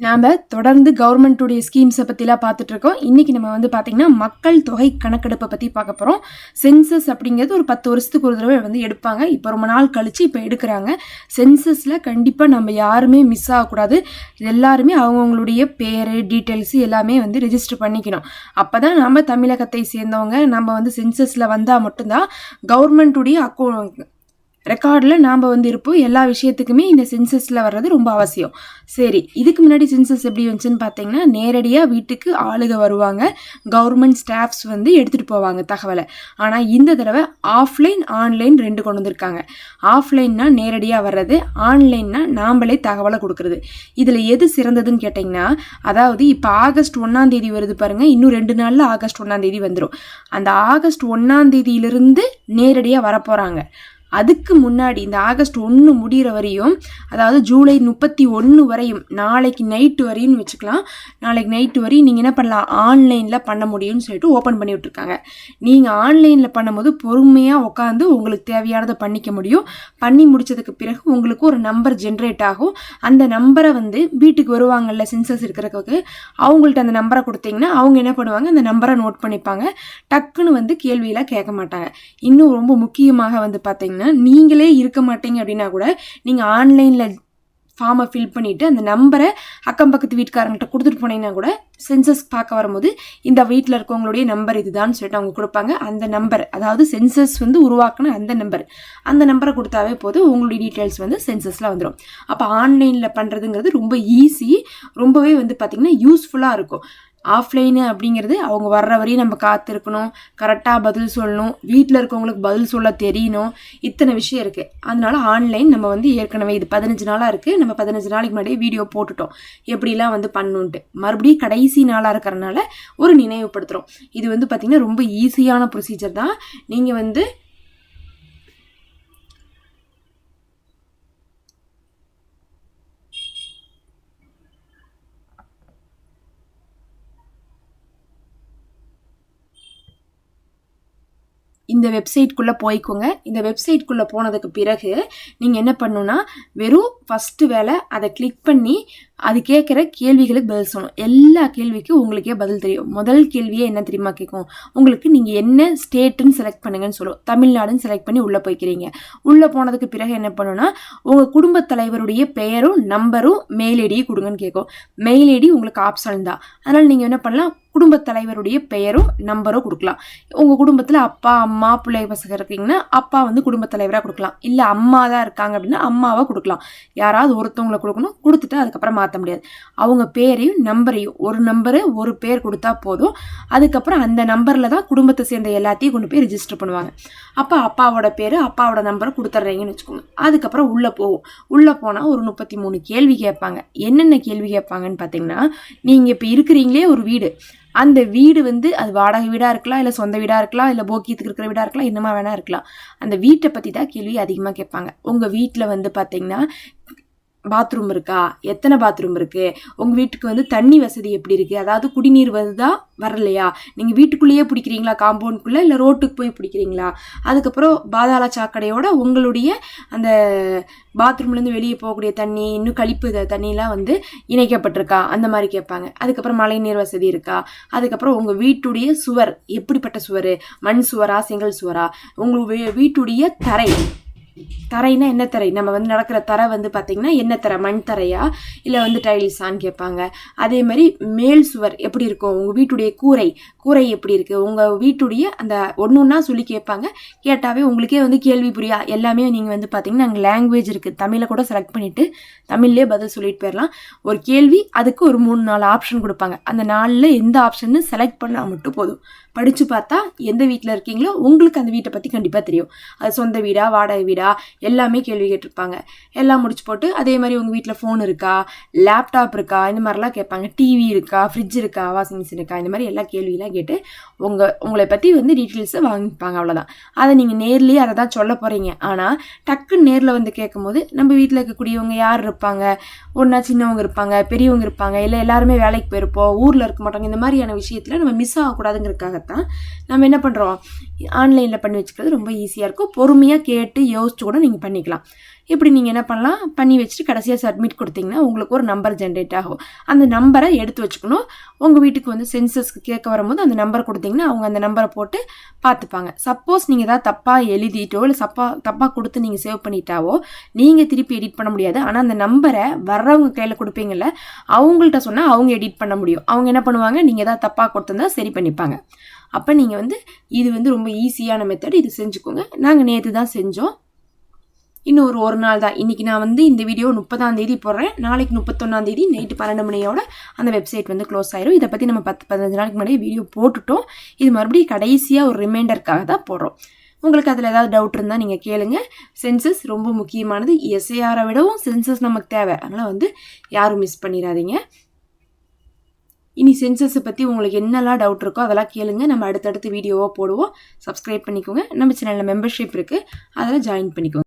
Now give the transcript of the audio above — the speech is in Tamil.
நாம் தொடர்ந்து கவர்மெண்ட்டுடைய ஸ்கீம்ஸை பற்றிலாம் பார்த்துட்ருக்கோம். இன்றைக்கி நம்ம வந்து பார்த்திங்கன்னா மக்கள் தொகை கணக்கெடுப்பை பற்றி பார்க்க போகிறோம். சென்சஸ் அப்படிங்கிறது ஒரு 10 வருஷத்துக்கு ஒரு தடவை வந்து எடுப்பாங்க. இப்போ ரொம்ப நாள் கழித்து இப்போ எடுக்கிறாங்க. சென்சஸில் கண்டிப்பாக நம்ம யாருமே மிஸ் ஆகக்கூடாது. எல்லாருமே அவங்கவுங்களுடைய பேர் டீட்டெயில்ஸு எல்லாமே வந்து ரெஜிஸ்டர் பண்ணிக்கணும். அப்போ தான் நம்ம தமிழகத்தை சேர்ந்தவங்க நம்ம வந்து சென்சஸில் வந்தால் மட்டும்தான் கவர்மெண்ட்டுடைய ரெக்கார்டில் நாம் வந்து இருப்போம். எல்லா விஷயத்துக்குமே இந்த சென்சஸில் வர்றது ரொம்ப அவசியம். சரி, இதுக்கு முன்னாடி சென்சஸ் எப்படி வந்துச்சுன்னு பார்த்தீங்கன்னா, நேரடியாக வீட்டுக்கு ஆளுக வருவாங்க, கவர்மெண்ட் ஸ்டாஃப்ஸ் வந்து எடுத்துகிட்டு போவாங்க தகவலை. ஆனால் இந்த தடவை ஆஃப்லைன் ஆன்லைன் 2 கொண்டு வந்திருக்காங்க. ஆஃப்லைன்னா நேரடியாக வர்றது, ஆன்லைன்னா நாம்ளே தகவலை கொடுக்குறது. இதில் எது சிறந்ததுன்னு கேட்டிங்கன்னா, அதாவது இப்போ ஆகஸ்ட் 1ஆம் தேதி வருது பாருங்கள், இன்னும் 2 நாளில் ஆகஸ்ட் 1ஆம் தேதி வந்துடும். அந்த ஆகஸ்ட் 1ஆம் தேதியிலிருந்து நேரடியாக வரப்போகிறாங்க. அதுக்கு முன்னாடி இந்த ஆகஸ்ட் 1 முடிகிற வரையும், அதாவது ஜூலை 31 வரையும், நாளைக்கு நைட்டு வரையும் வச்சுக்கலாம், நாளைக்கு நைட்டு வரையும் நீங்கள் என்ன பண்ணலாம், ஆன்லைனில் பண்ண முடியும்னு சொல்லிட்டு ஓப்பன் பண்ணி விட்டுருக்காங்க. நீங்கள் ஆன்லைனில் பண்ணும்போது பொறுமையாக உட்காந்து உங்களுக்கு தேவையானதை பண்ணிக்க முடியும். பண்ணி முடித்ததுக்கு பிறகு உங்களுக்கு ஒரு நம்பர் ஜென்ரேட் ஆகும். அந்த நம்பரை வந்து வீட்டுக்கு வருவாங்கல்ல சென்சஸ் இருக்கிறதுக்கு, அவங்கள்ட்ட அந்த நம்பரை கொடுத்தீங்கன்னா அவங்க என்ன பண்ணுவாங்க, அந்த நம்பரை நோட் பண்ணிப்பாங்க. டக்குன்னு வந்து கேள்வியெல்லாம் கேட்க மாட்டாங்க. இன்னும் ரொம்ப முக்கியமாக வந்து பார்த்தீங்கன்னா, நீங்களே இருக்க மாட்டீங்க அப்படின்னா கூட நீங்கள் ஆன்லைனில் ஃபார்மை ஃபில் பண்ணிவிட்டு அந்த நம்பரை அக்கம் பக்கத்து வீட்டுக்காரங்கள்ட்ட கொடுத்துட்டு போனீங்கன்னா கூட சென்சஸ் பார்க்க வரும்போது இந்த வீட்டில் இருக்கவங்களுடைய நம்பர் இதுதான் சொல்லிட்டு அவங்க கொடுப்பாங்க. அந்த நம்பர், அதாவது சென்சஸ் வந்து உருவாக்குன அந்த நம்பரை கொடுத்தாவே போதும், உங்களுடைய டீட்டெயில்ஸ் வந்து சென்சஸில் வந்துடும். அப்போ ஆன்லைனில் பண்ணுறதுங்கிறது ரொம்ப ஈஸி, ரொம்பவே வந்து பார்த்திங்கன்னா யூஸ்ஃபுல்லாக இருக்கும். ஆஃப்லைனு அப்படிங்கிறது அவங்க வர்ற வரையும் நம்ம காத்திருக்கணும், கரெக்டாக பதில் சொல்லணும், வீட்டில் இருக்கவங்களுக்கு பதில் சொல்ல தெரியணும், இத்தனை விஷயம் இருக்குது. அதனால ஆன்லைன் நம்ம வந்து ஏற்கனவே இது 15 நாளாக இருக்குது, நம்ம 15 நாளைக்கு முன்னாடியே வீடியோ போட்டுட்டோம் எப்படிலாம் வந்து பண்ணணுன்ட்டு. மறுபடியும் கடைசி நாளாக இருக்கிறனால ஒரு நினைவுபடுத்துகிறோம். இது வந்து பார்த்திங்கன்னா ரொம்ப ஈஸியான ப்ரொசீஜர் தான். நீங்கள் வந்து இந்த வெப்சைட்குள்ளே போய்க்கோங்க. இந்த வெப்சைட்குள்ளே போனதுக்கு பிறகு நீங்கள் என்ன பண்ணணுன்னா, வெறும் ஃபஸ்ட்டு வேலை அதை கிளிக் பண்ணி அது கேட்குற கேள்விகளுக்கு பதில் சொல்லணும். எல்லா கேள்விக்கும் உங்களுக்கே பதில் தெரியும். முதல் கேள்வியே என்ன தெரியுமா கேட்கும், உங்களுக்கு நீங்கள் என்ன ஸ்டேட்டுன்னு செலக்ட் பண்ணுங்கன்னு சொல்லுவோம். தமிழ்நாடுன்னு செலக்ட் பண்ணி உள்ளே போய்க்கிறீங்க. உள்ளே போனதுக்கு பிறகு என்ன பண்ணணும்னா, உங்கள் குடும்பத் தலைவருடைய பெயரும் நம்பரும் மெயில் ஐடியும் கொடுங்கன்னு கேட்கும். மெயில் ஐடி உங்களுக்கு ஆப்ஷன் தான். அதனால் நீங்கள் என்ன பண்ணலாம், குடும்பத் தலைவருடைய பெயரும் நம்பரும் கொடுக்கலாம். உங்கள் குடும்பத்தில் அப்பா அம்மா பிள்ளை பசங்க இருக்கீங்கன்னா அப்பா வந்து குடும்பத் தலைவராக கொடுக்கலாம். இல்லை அம்மா தான் இருக்காங்க அப்படின்னா அம்மாவை கொடுக்கலாம். யாராவது ஒருத்தவங்களை கொடுக்கணும், கொடுத்துட்டு அதுக்கப்புறம் மாற்ற முடியாது. அவங்க பேரையும் நம்பரையும், ஒரு நம்பரு ஒரு பேர் கொடுத்தா போதும். அதுக்கப்புறம் அந்த நம்பரில் தான் குடும்பத்தை சேர்ந்த எல்லாத்தையும் கொண்டு போய் ரிஜிஸ்டர் பண்ணுவாங்க. அப்போ அப்பாவோட பேர் அப்பாவோட நம்பரை கொடுத்துட்றீங்கன்னு வச்சுக்கோங்க. அதுக்கப்புறம் உள்ளே போகும். உள்ளே போனால் ஒரு 33 கேள்வி கேட்பாங்க. என்னென்ன கேள்வி கேட்பாங்கன்னு பார்த்தீங்கன்னா, நீங்கள் இப்போ இருக்கிறீங்களே ஒரு வீடு, அந்த வீடு வந்து அது வாடகை வீடாக இருக்கலாம், இல்லை சொந்த வீடாக இருக்கலாம், இல்லை போக்கியத்துக்கு இருக்கிற வீடாக இருக்கலாம், என்னமா வேணா இருக்கலாம். அந்த வீட்டை பற்றி தான் கேள்வி அதிகமாக கேட்பாங்க. உங்கள் வீட்டில் வந்து பார்த்தீங்கன்னா பாத்ரூம் இருக்கா, எத்தனை பாத்ரூம் இருக்குது, உங்கள் வீட்டுக்கு வந்து தண்ணி வசதி எப்படி இருக்குது, அதாவது குடிநீர் வருதா வரலையா, நீங்கள் வீட்டுக்குள்ளேயே பிடிக்கிறீங்களா காம்பவுண்டுக்குள்ளே, இல்லை ரோட்டுக்கு போய் பிடிக்கிறீங்களா, அதுக்கப்புறம் பாதாள சாக்கடையோட உங்களுடைய அந்த பாத்ரூம்லேருந்து வெளியே போகக்கூடிய தண்ணி, இன்னும் கழிப்பு தண்ணியெலாம் வந்து இணைக்கப்பட்டிருக்கா, அந்த மாதிரி கேட்பாங்க. அதுக்கப்புறம் மழை நீர் வசதி இருக்கா, அதுக்கப்புறம் உங்கள் வீட்டுடைய சுவர் எப்படிப்பட்ட சுவர், மண் சுவரா செங்கல் சுவரா, உங்கள் வீட்டுடைய தரைனா என்ன தரை, நம்ம வந்து நடக்கிற தரை வந்து பார்த்திங்கன்னா என்ன தரை, மண் தரையா இல்லை வந்து டைல்ஸான்னு கேட்பாங்க. அதே மாதிரி மேல் சுவர் எப்படி இருக்கும், உங்கள் வீட்டுடைய கூரை எப்படி இருக்குது, உங்கள் வீட்டுடைய அந்த ஒன்றுன்னா சொல்லி கேட்பாங்க. கேட்டாவே உங்களுக்கே வந்து கேள்வி புரியா, எல்லாமே நீங்கள் வந்து பார்த்திங்கன்னா அங்கே லாங்குவேஜ் இருக்குது, தமிழை கூட செலக்ட் பண்ணிவிட்டு தமிழ்லேயே பதில் சொல்லிட்டு போயிடலாம். ஒரு கேள்வி அதுக்கு ஒரு 3-4 ஆப்ஷன் கொடுப்பாங்க. அந்த 4ல் எந்த ஆப்ஷன்னு செலக்ட் பண்ணால் மட்டும் போதும். படித்து பார்த்தா எந்த வீட்டில் இருக்கீங்களோ உங்களுக்கு அந்த வீட்டை பற்றி கண்டிப்பாக தெரியும். அது சொந்த வீடா வாடகை வீடா எல்லாமே கேள்வி கேட்டிருப்பாங்க. எல்லாம் முடிச்சு போட்டு அதே மாதிரி உங்கள் வீட்டில் ஃபோன் இருக்கா, லேப்டாப் இருக்கா, இந்த மாதிரிலாம் கேட்பாங்க. டிவி இருக்கா, ஃப்ரிட்ஜ் இருக்கா, வாஷிங் மிஷின் இருக்கா, இந்த மாதிரி எல்லா கேள்வியெல்லாம் கேட்டு உங்களை பற்றி வந்து டீட்டெயில்ஸை வாங்கிப்பாங்க. அவ்வளோதான். அதை நீங்கள் நேர்லேயே அதை தான் சொல்ல போகிறீங்க. ஆனால் டக்குன்னு நேரில் வந்து கேட்கும்போது நம்ம வீட்டில் இருக்கக்கூடியவங்க யார் இருப்பாங்க, ஒன்றா சின்னவங்க இருப்பாங்க, பெரியவங்க இருப்பாங்க, இல்லை எல்லாருமே வேலைக்கு போயிருப்போம், ஊரில் இருக்க மாட்டாங்க. இந்த மாதிரியான விஷயத்தில் நம்ம மிஸ் ஆகக்கூடாதுங்கிறதுக்காகத்தான் நம்ம என்ன பண்ணுறோம், ஆன்லைனில் பண்ணி வச்சுக்கிறது ரொம்ப ஈஸியாக இருக்கும். பொறுமையாக கேட்டு யோசிச்சு போஸ்ட் கூட நீங்கள் பண்ணிக்கலாம். இப்படி நீங்கள் என்ன பண்ணலாம், பண்ணி வச்சுட்டு கடைசியாக சப்மிட் கொடுத்தீங்கன்னா உங்களுக்கு ஒரு நம்பர் ஜென்ரேட் ஆகும். அந்த நம்பரை எடுத்து வச்சுக்கணும். உங்கள் வீட்டுக்கு வந்து சென்சஸ்க்கு கேட்க வரும்போது அந்த நம்பரை கொடுத்தீங்கன்னா அவங்க அந்த நம்பரை போட்டு பார்த்துப்பாங்க. சப்போஸ் நீங்கள் ஏதாவது தப்பாக எழுதிட்டோ இல்லை தப்பாக கொடுத்து நீங்கள் சேவ் பண்ணிட்டாவோ நீங்கள் திருப்பி எடிட் பண்ண முடியாது. ஆனால் அந்த நம்பரை வர்றவங்க கையில் கொடுப்பீங்கல்ல, அவங்கள்ட்ட சொன்னால் அவங்க எடிட் பண்ண முடியும். அவங்க என்ன பண்ணுவாங்க, நீங்கள் ஏதாவது தப்பாக கொடுத்துருந்தா சரி பண்ணிப்பாங்க. அப்போ நீங்கள் வந்து இது வந்து ரொம்ப ஈஸியான மெத்தட், இது செஞ்சுக்கோங்க. நாங்கள் நேற்று தான் செஞ்சோம். இன்னும் ஒரு நாள் தான். இன்றைக்கி நான் வந்து இந்த வீடியோ 30ஆம் தேதி போடுறேன். நாளைக்கு 31ஆம் தேதி நைட்டு 12 மணியோட அந்த வெப்சைட் வந்து க்ளோஸ் ஆயிரும். இதை பற்றி நம்ம 10-15 நாளைக்கு முன்னாடி வீடியோ போட்டுட்டோம். இது மறுபடியும் கடைசியாக ஒரு ரிமைண்டருக்காக தான் போடுறோம். உங்களுக்கு அதில் ஏதாவது டவுட் இருந்தால் நீங்கள் கேளுங்க. சென்சஸ் ரொம்ப முக்கியமானது. எஸ்ஐஆரை விடவும் சென்சஸ் நமக்கு தேவை. அதனால் வந்து யாரும் மிஸ் பண்ணிடாதீங்க. இனி சென்சஸை பற்றி உங்களுக்கு என்னெல்லாம் டவுட் இருக்கோ அதெல்லாம் கேளுங்க. நம்ம அடுத்தடுத்து வீடியோவாக போடுவோம். சப்ஸ்கிரைப் பண்ணிக்கோங்க. நம்ம சேனலில் மெம்பர்ஷிப் இருக்குது, அதில் ஜாயின் பண்ணிக்கோங்க.